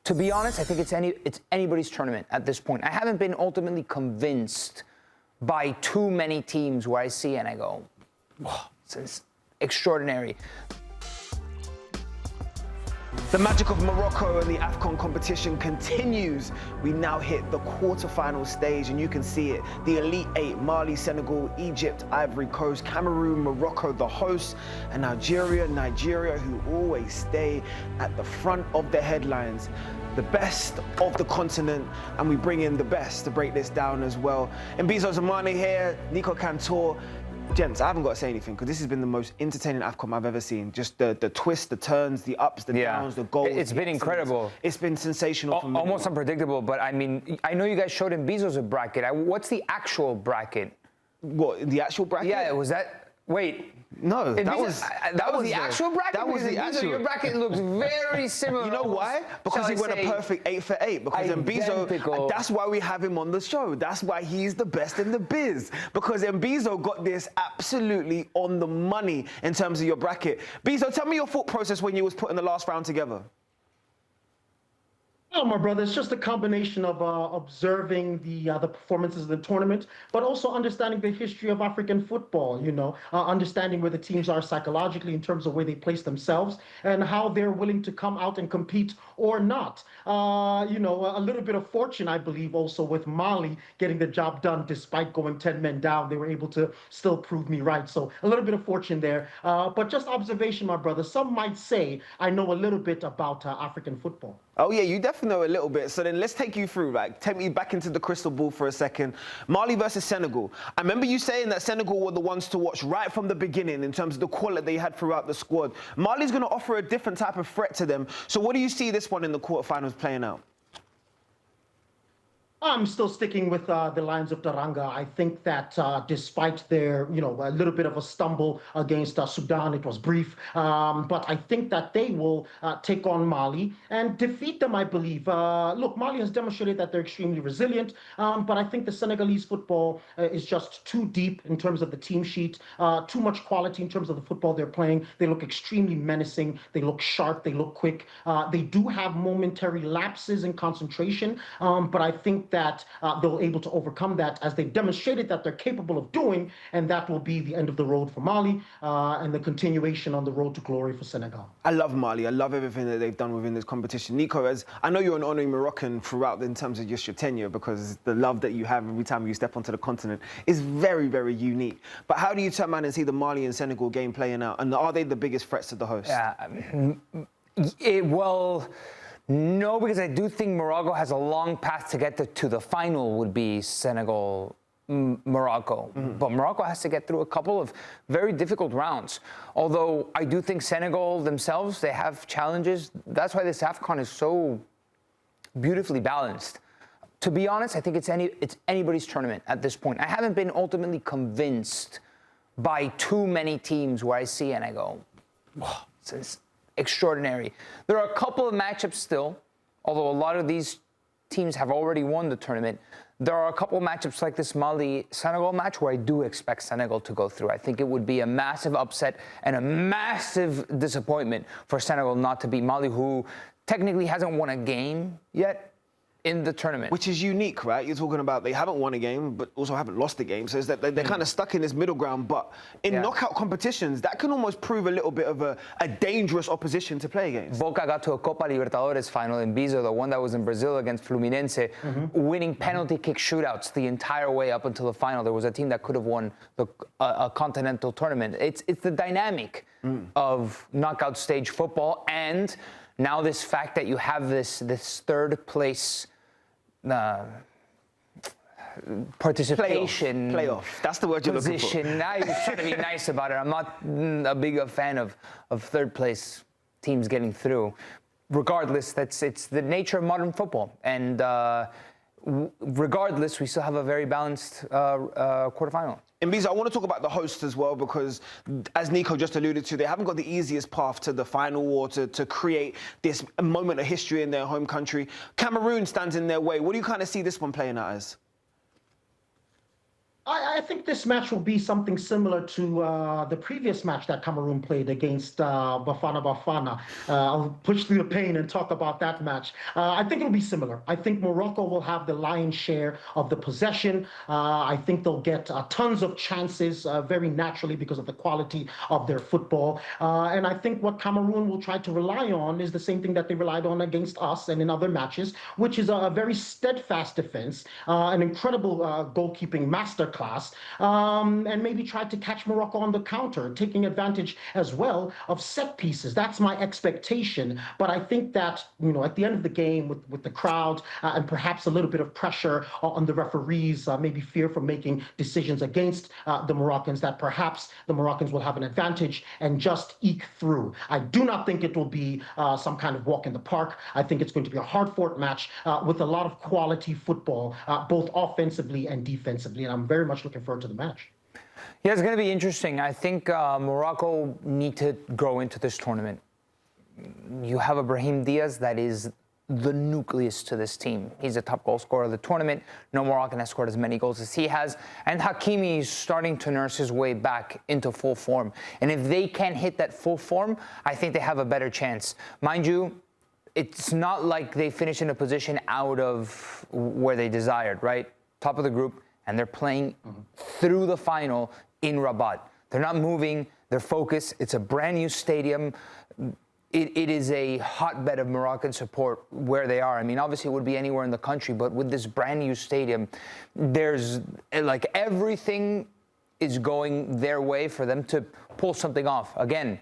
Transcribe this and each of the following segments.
To be honest, I think it's anybody's tournament at this point. I haven't been ultimately convinced by too many teams where I see and I go, wow, this is extraordinary. The magic of Morocco and the AFCON competition continues. We now hit the quarterfinal stage, and you can see it. The Elite Eight: Mali, Senegal, Egypt, Ivory Coast, Cameroon, Morocco, the hosts, and Nigeria, who always stay at the front of the headlines. The best of the continent, and we bring in the best to break this down as well. Mbizo Mzamane here, Nico Cantor. Gents, I haven't got to say anything because this has been the most entertaining AFCON I've ever seen. Just the twists, the turns, the ups, the downs, the goals. It's been incredible. It's been sensational for me. Almost unpredictable, but I mean, I know you guys showed Mbizo's bracket. What's the actual bracket? What, the actual bracket? Yeah, was that... Wait. No, that was the actual bracket? That was the actual. Your bracket looks very similar. You know why? Because he went a perfect 8 for 8. Because Mbizo, that's why we have him on the show. That's why he's the best in the biz. Because Mbizo got this absolutely on the money in terms of your bracket. Mbizo, tell me your thought process when you was putting the last round together. Oh, my brother, it's just a combination of observing the performances of the tournament, but also understanding the history of African football, you know, understanding where the teams are psychologically in terms of where they place themselves and how they're willing to come out and compete or not. You know, a little bit of fortune, I believe, also with Mali getting the job done despite going 10 men down. They were able to still prove me right. So a little bit of fortune there, but just observation, my brother. Some might say I know a little bit about African football. Oh, yeah, you definitely know a little bit. So then let's take you through, like, take me back into the crystal ball for a second. Mali versus Senegal. I remember you saying that Senegal were the ones to watch right from the beginning in terms of the quality they had throughout the squad. Mali's going to offer a different type of threat to them. So what do you see this one in the quarterfinals playing out? I'm still sticking with the Lions of Teranga. I think that despite their, you know, a little bit of a stumble against Sudan, it was brief, but I think that they will take on Mali and defeat them, I believe. Look, Mali has demonstrated that they're extremely resilient, but I think the Senegalese football is just too deep in terms of the team sheet, too much quality in terms of the football they're playing. They look extremely menacing. They look sharp. They look quick. They do have momentary lapses in concentration, but I think that they'll able to overcome that as they've demonstrated that they're capable of doing, and that will be the end of the road for Mali and the continuation on the road to glory for Senegal. I love Mali. I love everything that they've done within this competition. Nico, as I know you're an honorary Moroccan throughout in terms of just your tenure, because the love that you have every time you step onto the continent is very, very unique. But how do you turn around and see the Mali and Senegal game playing out? And are they the biggest threats to the hosts? Yeah, well... No, because I do think Morocco has a long path to get to the final would be Senegal, Morocco. But Morocco has to get through a couple of very difficult rounds. Although I do think Senegal themselves, they have challenges. That's why this AFCON is so beautifully balanced. To be honest, I think it's anybody's tournament at this point. I haven't been ultimately convinced by too many teams where I see and I go, wow, this is extraordinary. There are a couple of matchups still, although a lot of these teams have already won the tournament. There are a couple of matchups like this Mali-Senegal match where I do expect Senegal to go through. I think it would be a massive upset and a massive disappointment for Senegal not to beat Mali, who technically hasn't won a game yet in the tournament. Which is unique, right? You're talking about they haven't won a game, but also haven't lost a game. So it's that they're kind of stuck in this middle ground. But in knockout competitions, that can almost prove a little bit of a dangerous opposition to play against. Boca got to a Copa Libertadores final in Mbizo, the one that was in Brazil against Fluminense, winning penalty kick shootouts the entire way up until the final. There was a team that could have won a continental tournament. It's the dynamic of knockout stage football, and now this fact that you have this third place participation playoff. That's the word you're looking for. Now you're trying to be nice about it. I'm not a big fan of third place teams getting through. Regardless, it's the nature of modern football, and regardless, we still have a very balanced quarterfinal. Mbizo, I want to talk about the hosts as well, because as Nico just alluded to, they haven't got the easiest path to the final or to create this moment of history in their home country. Cameroon stands in their way. What do you kind of see this one playing out as? I think this match will be something similar to the previous match that Cameroon played against Bafana Bafana. I'll push through the pain and talk about that match. I think it'll be similar. I think Morocco will have the lion's share of the possession. I think they'll get tons of chances very naturally because of the quality of their football. And I think what Cameroon will try to rely on is the same thing that they relied on against us and in other matches, which is a very steadfast defense, an incredible goalkeeping masterclass, and maybe try to catch Morocco on the counter, taking advantage as well of set pieces. That's my expectation. But I think that, at the end of the game, with the crowd and perhaps a little bit of pressure on the referees, maybe fear from making decisions against the Moroccans, that perhaps the Moroccans will have an advantage and just eke through. I do not think it will be some kind of walk in the park. I think it's going to be a hard-fought match with a lot of quality football, both offensively and defensively. And I'm very much looking forward to the match. Yeah, it's going to be interesting. I think Morocco need to grow into this tournament. You have Ibrahim Diaz, that is the nucleus to this team. He's the top goal scorer of the tournament. No Moroccan has scored as many goals as he has. And Hakimi is starting to nurse his way back into full form. And if they can hit that full form, I think they have a better chance. Mind you, it's not like they finish in a position out of where they desired, right? Top of the group. And they're playing through the final in Rabat. They're not moving, they're focused. It's a brand new stadium. It is a hotbed of Moroccan support where they are. I mean, obviously it would be anywhere in the country, but with this brand new stadium, there's like everything is going their way for them to pull something off. Again,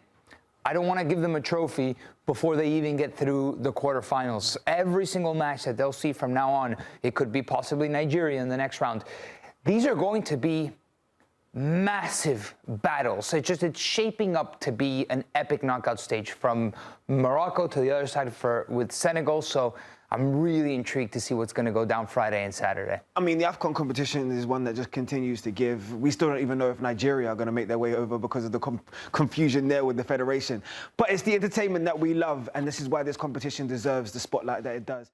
I don't want to give them a trophy before they even get through the quarterfinals. Every single match that they'll see from now on, it could be possibly Nigeria in the next round. These are going to be massive battles. It's shaping up to be an epic knockout stage from Morocco to the other side with Senegal. So I'm really intrigued to see what's going to go down Friday and Saturday. I mean, the AFCON competition is one that just continues to give. We still don't even know if Nigeria are going to make their way over because of the confusion there with the federation. But it's the entertainment that we love, and this is why this competition deserves the spotlight that it does.